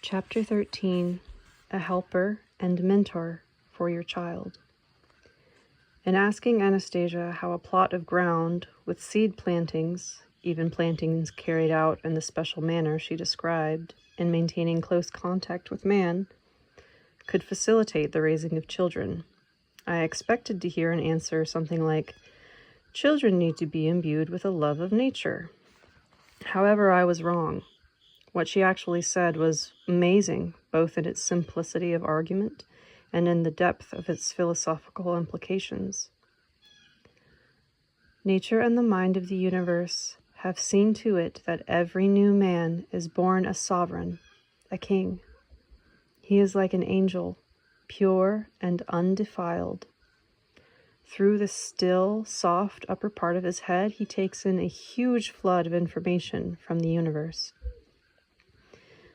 Chapter 13, A Helper and Mentor for Your Child. In asking Anastasia how a plot of ground with seed plantings, even plantings carried out in the special manner she described, and maintaining close contact with man, could facilitate the raising of children, I expected to hear an answer something like, "Children need to be imbued with a love of nature." However, I was wrong. What she actually said was amazing, both in its simplicity of argument and in the depth of its philosophical implications. Nature and the mind of the universe have seen to it that every new man is born a sovereign, a king. He is like an angel, pure and undefiled. Through the still, soft upper part of his head, he takes in a huge flood of information from the universe.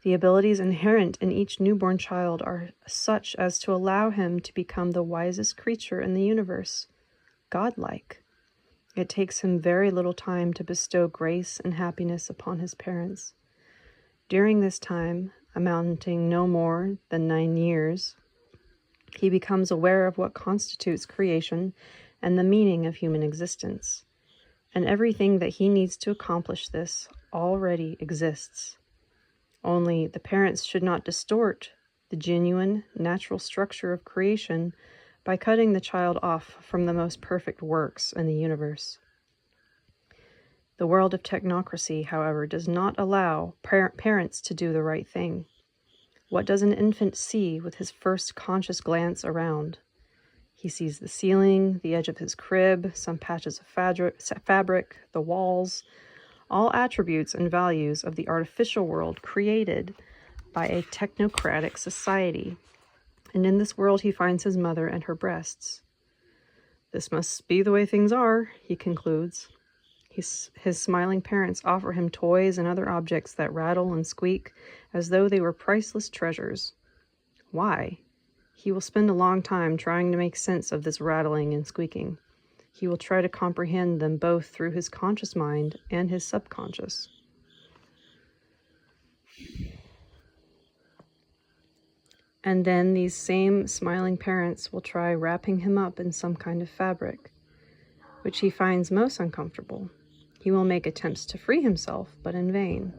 The abilities inherent in each newborn child are such as to allow him to become the wisest creature in the universe, godlike. It takes him very little time to bestow grace and happiness upon his parents. During this time, amounting no more than 9 years, he becomes aware of what constitutes creation and the meaning of human existence. And everything that he needs to accomplish this already exists. Only the parents should not distort the genuine, natural structure of creation by cutting the child off from the most perfect works in the universe. The world of technocracy, however, does not allow parents to do the right thing. What does an infant see with his first conscious glance around? He sees the ceiling, the edge of his crib, some patches of fabric, the walls, all attributes and values of the artificial world created by a technocratic society. And in this world he finds his mother and her breasts. "This must be the way things are," he concludes. His smiling parents offer him toys and other objects that rattle and squeak as though they were priceless treasures. Why? He will spend a long time trying to make sense of this rattling and squeaking. He will try to comprehend them both through his conscious mind and his subconscious. And then these same smiling parents will try wrapping him up in some kind of fabric, which he finds most uncomfortable. He will make attempts to free himself, but in vain.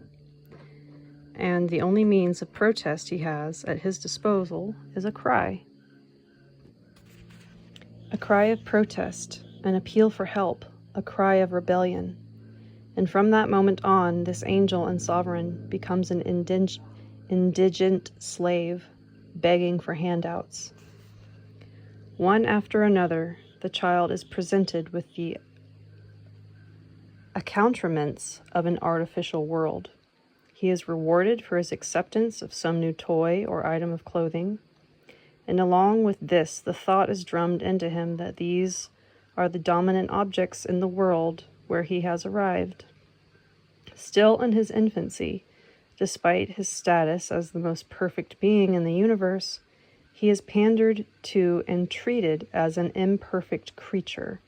And the only means of protest he has at his disposal is a cry. A cry of protest, an appeal for help, a cry of rebellion. And from that moment on, this angel and sovereign becomes an indigent slave, begging for handouts. One after another, the child is presented with the accoutrements of an artificial world. He is rewarded for his acceptance of some new toy or item of clothing. And along with this, the thought is drummed into him that these are the dominant objects in the world where he has arrived. Still in his infancy, despite his status as the most perfect being in the universe, he is pandered to and treated as an imperfect creature,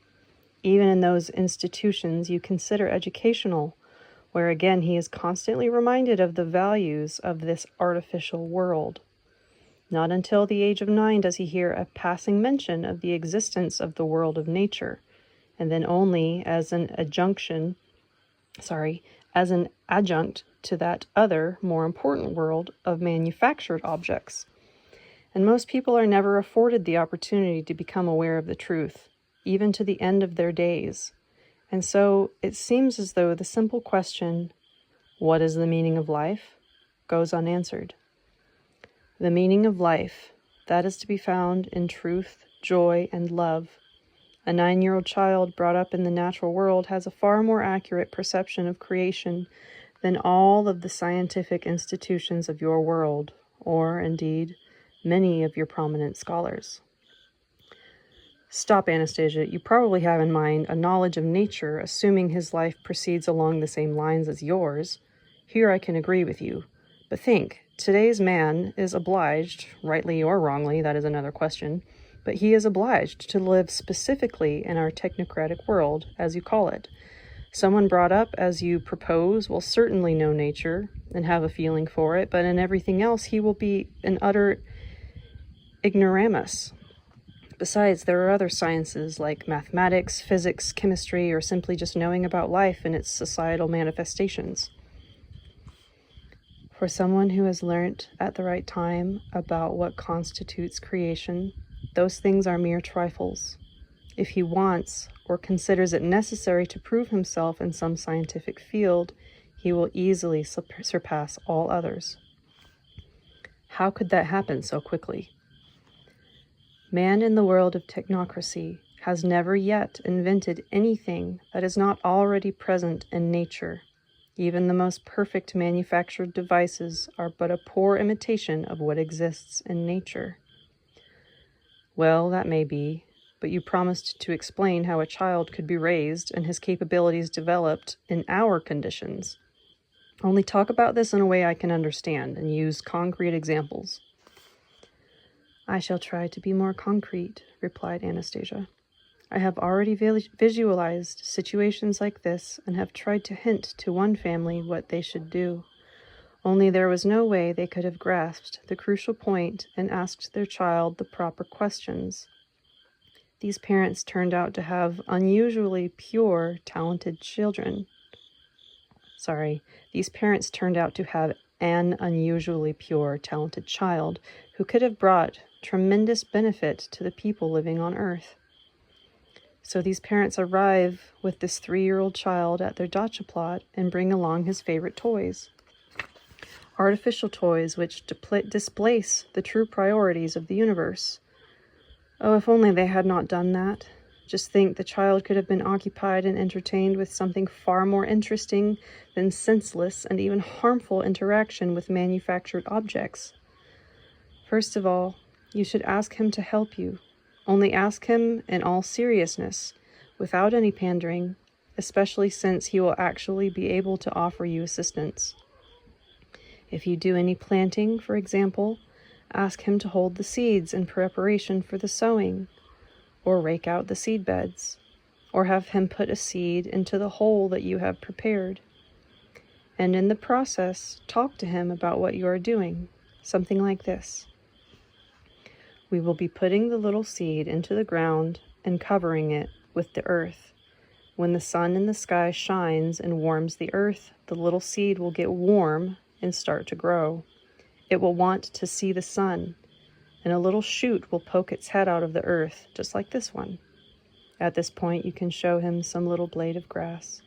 even in those institutions you consider educational, where again he is constantly reminded of the values of this artificial world. Not until the age of 9 does he hear a passing mention of the existence of the world of nature, and then only as an adjunct to that other, more important world of manufactured objects. And most people are never afforded the opportunity to become aware of the truth, even to the end of their days. And so it seems as though the simple question, "What is the meaning of life?" goes unanswered. The meaning of life, that is to be found in truth, joy, and love. A 9-year-old child brought up in the natural world has a far more accurate perception of creation than all of the scientific institutions of your world, or, indeed, many of your prominent scholars. Stop, Anastasia. You probably have in mind a knowledge of nature, assuming his life proceeds along the same lines as yours. Here I can agree with you. But think, today's man is obliged, rightly or wrongly, that is another question, but he is obliged to live specifically in our technocratic world, as you call it. Someone brought up as you propose will certainly know nature and have a feeling for it, but in everything else he will be an utter ignoramus. Besides, there are other sciences like mathematics, physics, chemistry, or simply just knowing about life and its societal manifestations. For someone who has learnt at the right time about what constitutes creation, those things are mere trifles. If he wants or considers it necessary to prove himself in some scientific field, he will easily surpass all others. How could that happen so quickly? Man in the world of technocracy has never yet invented anything that is not already present in nature. Even the most perfect manufactured devices are but a poor imitation of what exists in nature. Well, that may be, but you promised to explain how a child could be raised and his capabilities developed in our conditions. Only talk about this in a way I can understand and use concrete examples. I shall try to be more concrete, replied Anastasia. I have already visualized situations like this and have tried to hint to one family what they should do. Only there was no way they could have grasped the crucial point and asked their child the proper questions. These parents turned out to have unusually pure, talented children. These parents turned out to have an unusually pure, talented child who could have brought tremendous benefit to the people living on Earth. So these parents arrive with this 3-year-old child at their dacha plot and bring along his favorite toys. Artificial toys which displace the true priorities of the universe. Oh, if only they had not done that. Just think, the child could have been occupied and entertained with something far more interesting than senseless and even harmful interaction with manufactured objects. First of all, you should ask him to help you. Only ask him in all seriousness, without any pandering, especially since he will actually be able to offer you assistance. If you do any planting, for example, ask him to hold the seeds in preparation for the sowing, or rake out the seed beds, or have him put a seed into the hole that you have prepared. And in the process, talk to him about what you are doing, something like this. We will be putting the little seed into the ground and covering it with the earth. When the sun in the sky shines and warms the earth, the little seed will get warm and start to grow. It will want to see the sun, and a little shoot will poke its head out of the earth, just like this one. At this point, you can show him some little blade of grass.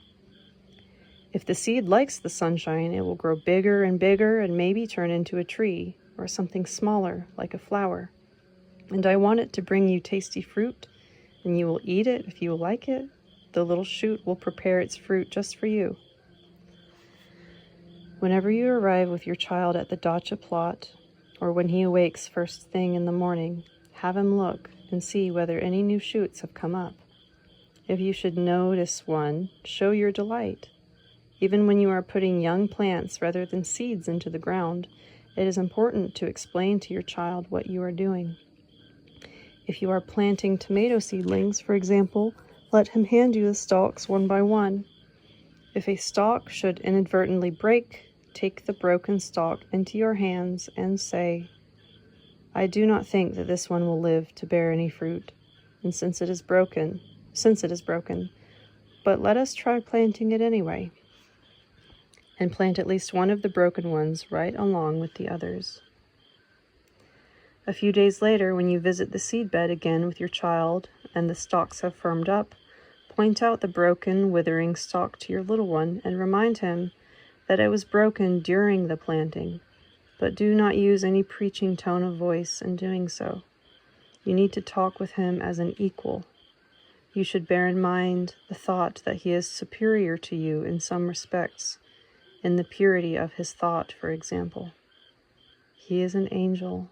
If the seed likes the sunshine, it will grow bigger and bigger and maybe turn into a tree or something smaller, like a flower. And I want it to bring you tasty fruit, and you will eat it if you like it. The little shoot will prepare its fruit just for you. Whenever you arrive with your child at the dacha plot, or when he awakes first thing in the morning, have him look and see whether any new shoots have come up. If you should notice one, show your delight. Even when you are putting young plants rather than seeds into the ground, it is important to explain to your child what you are doing. If you are planting tomato seedlings, for example, let him hand you the stalks one by one. If a stalk should inadvertently break, take the broken stalk into your hands and say, I do not think that this one will live to bear any fruit, and since it is broken, but let us try planting it anyway. And plant at least one of the broken ones right along with the others. A few days later, when you visit the seedbed again with your child and the stalks have firmed up, point out the broken, withering stalk to your little one and remind him that it was broken during the planting, but do not use any preaching tone of voice in doing so. You need to talk with him as an equal. You should bear in mind the thought that he is superior to you in some respects, in the purity of his thought, for example. He is an angel.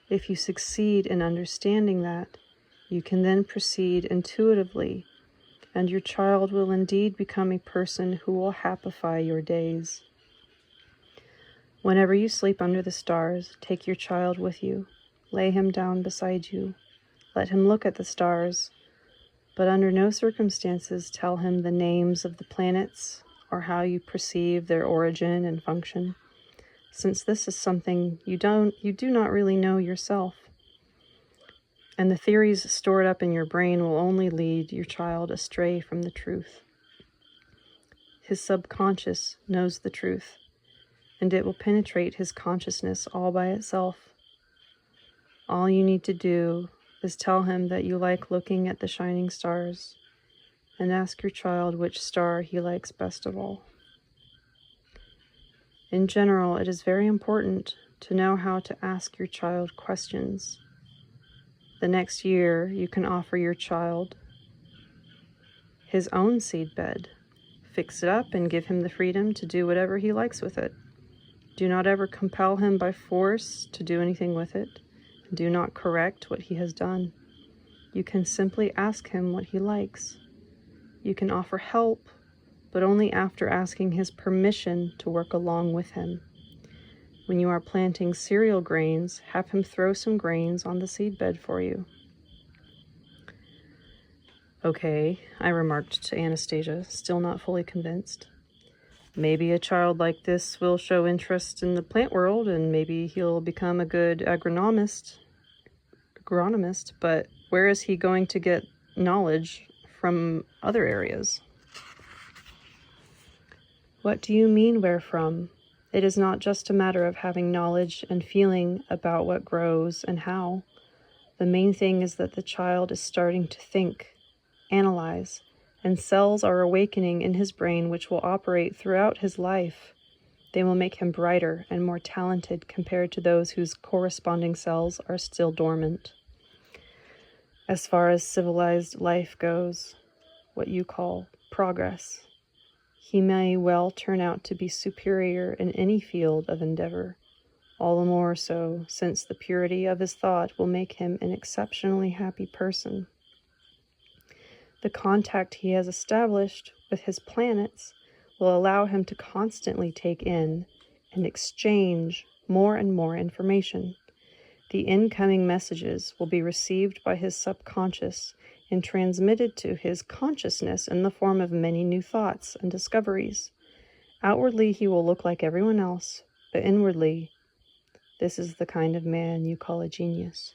If you succeed in understanding that, you can then proceed intuitively, and your child will indeed become a person who will happify your days. Whenever you sleep under the stars, take your child with you. Lay him down beside you. Let him look at the stars. But under no circumstances tell him the names of the planets or how you perceive their origin and function, since this is something you do not really know yourself. And the theories stored up in your brain will only lead your child astray from the truth. His subconscious knows the truth, and it will penetrate his consciousness all by itself. All you need to do is tell him that you like looking at the shining stars, and ask your child which star he likes best of all. In general, it is very important to know how to ask your child questions. The next year, you can offer your child his own seed bed. Fix it up and give him the freedom to do whatever he likes with it. Do not ever compel him by force to do anything with it. Do not correct what he has done. You can simply ask him what he likes. You can offer help, but only after asking his permission to work along with him. When you are planting cereal grains, have him throw some grains on the seed bed for you. Okay, I remarked to Anastasia, still not fully convinced. Maybe a child like this will show interest in the plant world, and maybe he'll become a good agronomist, but where is he going to get knowledge from other areas? What do you mean, where from? It is not just a matter of having knowledge and feeling about what grows and how. The main thing is that the child is starting to think, analyze, and cells are awakening in his brain which will operate throughout his life. They will make him brighter and more talented compared to those whose corresponding cells are still dormant. As far as civilized life goes, what you call progress, he may well turn out to be superior in any field of endeavor, all the more so since the purity of his thought will make him an exceptionally happy person. The contact he has established with his planets will allow him to constantly take in and exchange more and more information. The incoming messages will be received by his subconscious and transmitted to his consciousness in the form of many new thoughts and discoveries. Outwardly, he will look like everyone else, but inwardly, this is the kind of man you call a genius.